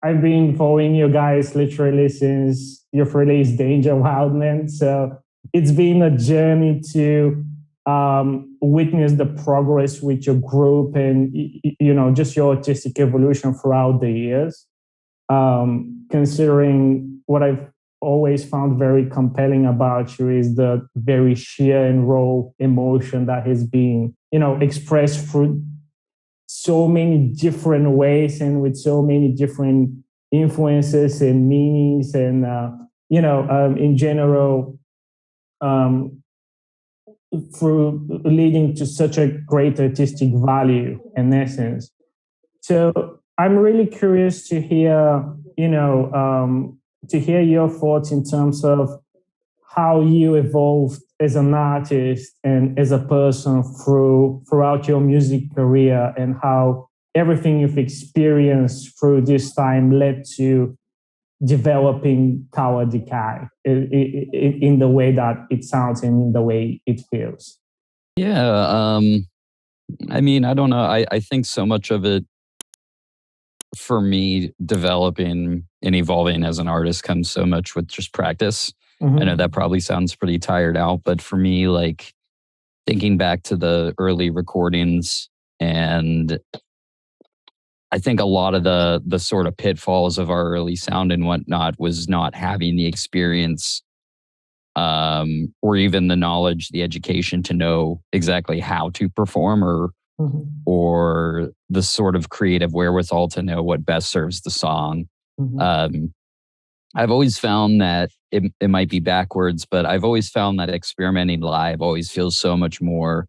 I've been following you guys literally since you've released Danger Wildman. So it's been a journey to witness the progress with your group and just your artistic evolution throughout the years. Considering what I've always found very compelling about you is the very sheer and raw emotion that has been expressed through so many different ways and with so many different influences and meanings and in general um, through leading to such a great artistic value and essence. So I'm really curious to hear to hear your thoughts in terms of how you evolved as an artist and as a person throughout your music career, and how everything you've experienced through this time led to developing Tower Decay in the way that it sounds and in the way it feels. Yeah, I mean, I don't know. I think so much of it for me developing and evolving as an artist comes so much with just practice. I know that probably sounds pretty tired out, but for me, like thinking back to the early recordings, and I think a lot of the sort of pitfalls of our early sound and whatnot was not having the experience or even the knowledge, the education to know exactly how to perform or the sort of creative wherewithal to know what best serves the song. I've always found that it might be backwards, but I've always found that experimenting live always feels so much more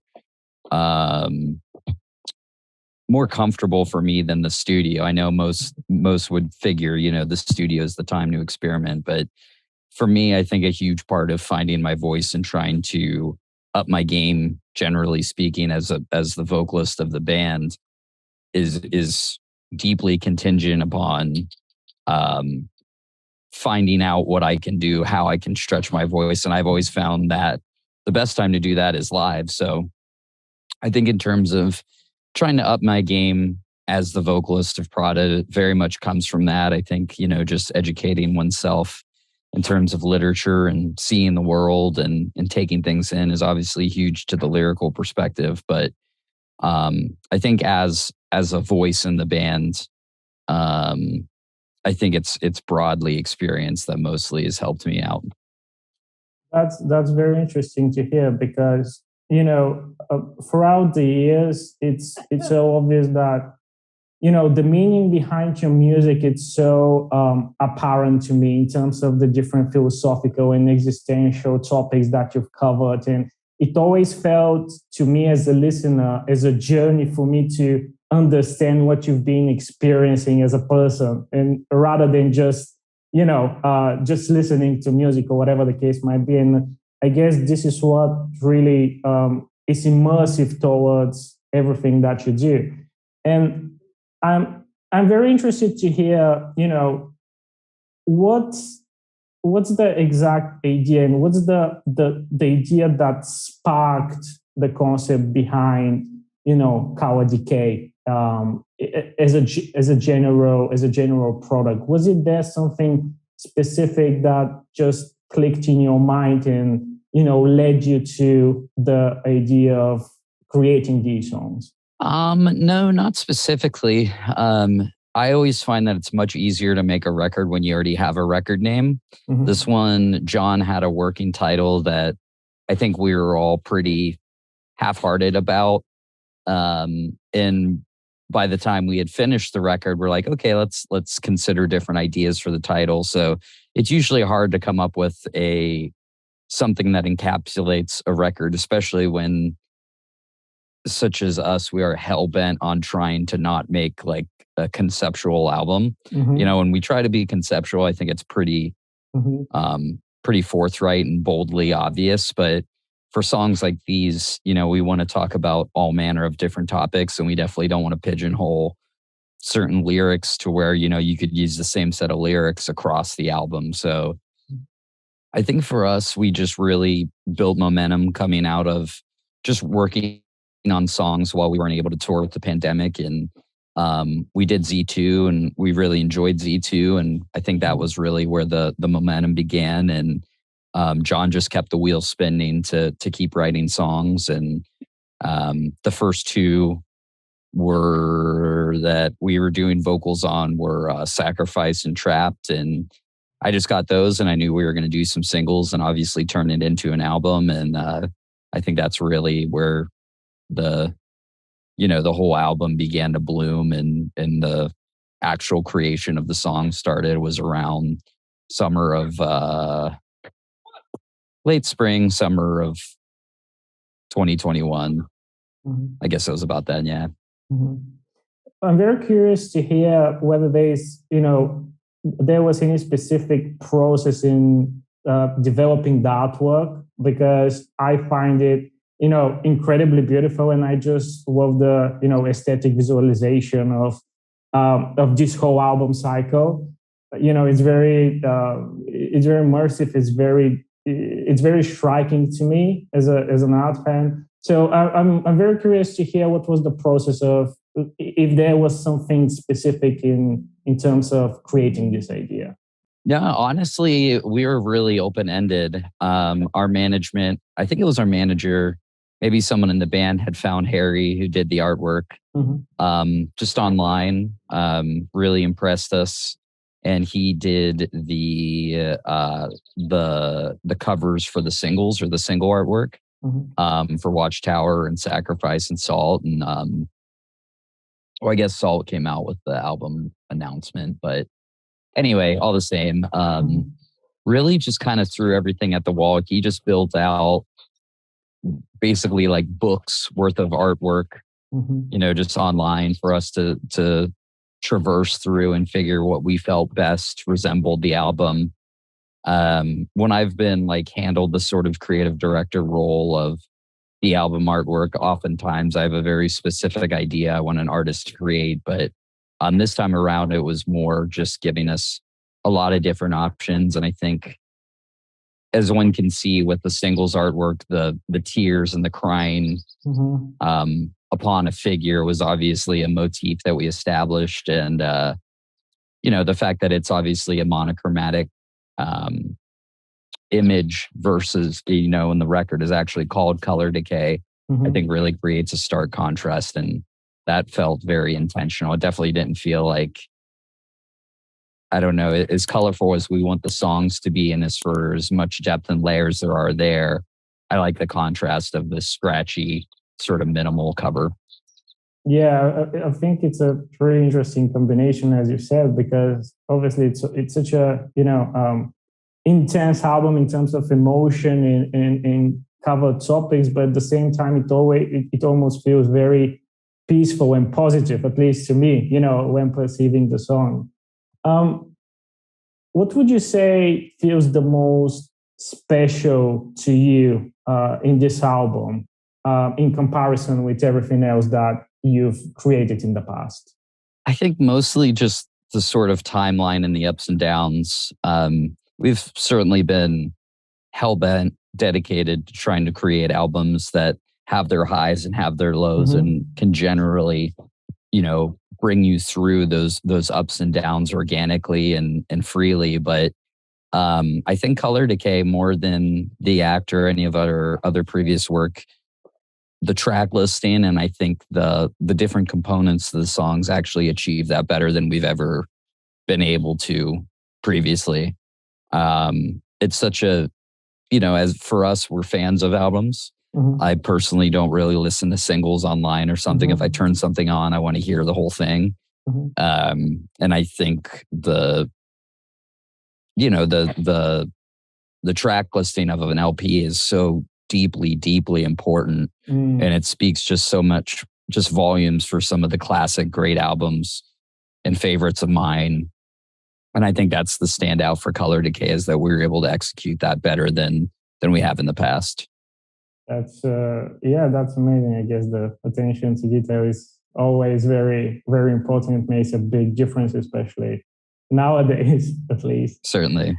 more comfortable for me than the studio. I know most would figure, the studio is the time to experiment, but for me, I think a huge part of finding my voice and trying to up my game, generally speaking, as the vocalist of the band, is deeply contingent upon finding out what I can do, how I can stretch my voice. And I've always found that the best time to do that is live. So I think in terms of trying to up my game as the vocalist of Prada, it very much comes from that. I think, just educating oneself in terms of literature and seeing the world and taking things in is obviously huge to the lyrical perspective. But I think as a voice in the band, I think it's broadly experience that mostly has helped me out. That's very interesting to hear because throughout the years, it's so obvious that the meaning behind your music, it's so apparent to me in terms of the different philosophical and existential topics that you've covered, and it always felt to me as a listener as a journey for me to understand what you've been experiencing as a person, and rather than just just listening to music or whatever the case might be. And I guess this is what really is immersive towards everything that you do. And I'm very interested to hear what's the exact idea, and what's the idea that sparked the concept behind Tower Decay as a general product. Was it there something specific that just clicked in your mind and led you to the idea of creating these songs? No, not specifically. I always find that it's much easier to make a record when you already have a record name. This one, John had a working title that I think we were all pretty half-hearted about. And by the time we had finished the record, we're like, okay, let's consider different ideas for the title. So it's usually hard to come up with something that encapsulates a record, especially when, such as us, we are hell-bent on trying to not make like a conceptual album. When we try to be conceptual, I think it's pretty forthright and boldly obvious. But for songs like these, we want to talk about all manner of different topics, and we definitely don't want to pigeonhole certain lyrics to where, you could use the same set of lyrics across the album. So I think for us, we just really built momentum coming out of just working on songs while we weren't able to tour with the pandemic, and We did Z2 and we really enjoyed Z2. And I think that was really where the momentum began. And John just kept the wheel spinning to keep writing songs. And the first two that we were doing vocals on were Sacrifice and Trapped. And I just got those and I knew we were going to do some singles and obviously turn it into an album. And I think that's really where the whole album began to bloom and the actual creation of the song started. Was around late spring, summer of 2021. Mm-hmm. I guess it was about then, yeah. Mm-hmm. I'm very curious to hear whether there was any specific process in developing the artwork, because I find it incredibly beautiful, and I just love the aesthetic visualization of this whole album cycle. It's very immersive. It's very striking to me as an art fan. So I'm very curious to hear what was the process of, if there was something specific in terms of creating this idea. Yeah, honestly, we were really open-ended. Our management, I think it was our manager, maybe someone in the band had found Harry, who did the artwork, just online, really impressed us. And he did the covers for the singles, or the single artwork, for Watchtower and Sacrifice and Salt. And I guess Salt came out with the album announcement. But anyway, all the same, really just kind of threw everything at the wall. He just built out basically like books worth of artwork, just online for us to traverse through and figure what we felt best resembled the album. When I've been handled the sort of creative director role of the album artwork, oftentimes I have a very specific idea I want an artist to create, but this time around it was more just giving us a lot of different options. And I think, as one can see with the singles artwork, the tears and the crying upon a figure was obviously a motif that we established. And, the fact that it's obviously a monochromatic image versus, and the record is actually called Color Decay, I think really creates a stark contrast. And that felt very intentional. It definitely didn't feel like, I don't know, as colorful as we want the songs to be, and for as much depth and layers there are there, I like the contrast of this scratchy, sort of minimal cover. Yeah, I think it's a very interesting combination, as you said, because obviously it's such a intense album in terms of emotion and cover topics, but at the same time it almost feels very peaceful and positive, at least to me, when perceiving the song. What would you say feels the most special to you in this album, in comparison with everything else that you've created in the past? I think mostly just the sort of timeline and the ups and downs. We've certainly been hell-bent, dedicated to trying to create albums that have their highs and have their lows, and can generally, bring you through those ups and downs organically and freely. But I think Color Decay, more than The Act or any of our other previous work, the track listing and I think the different components of the songs actually achieve that better than we've ever been able to previously. It's such a, as for us, we're fans of albums. I personally don't really listen to singles online or something. If I turn something on, I want to hear the whole thing. And I think the track listing of an LP is so deeply, deeply important. And it speaks just so much, just volumes for some of the classic great albums and favorites of mine. And I think that's the standout for Color Decay, is that we were able to execute that better than we have in the past. That's amazing. I guess the attention to detail is always very, very important. It makes a big difference, especially nowadays, at least. Certainly.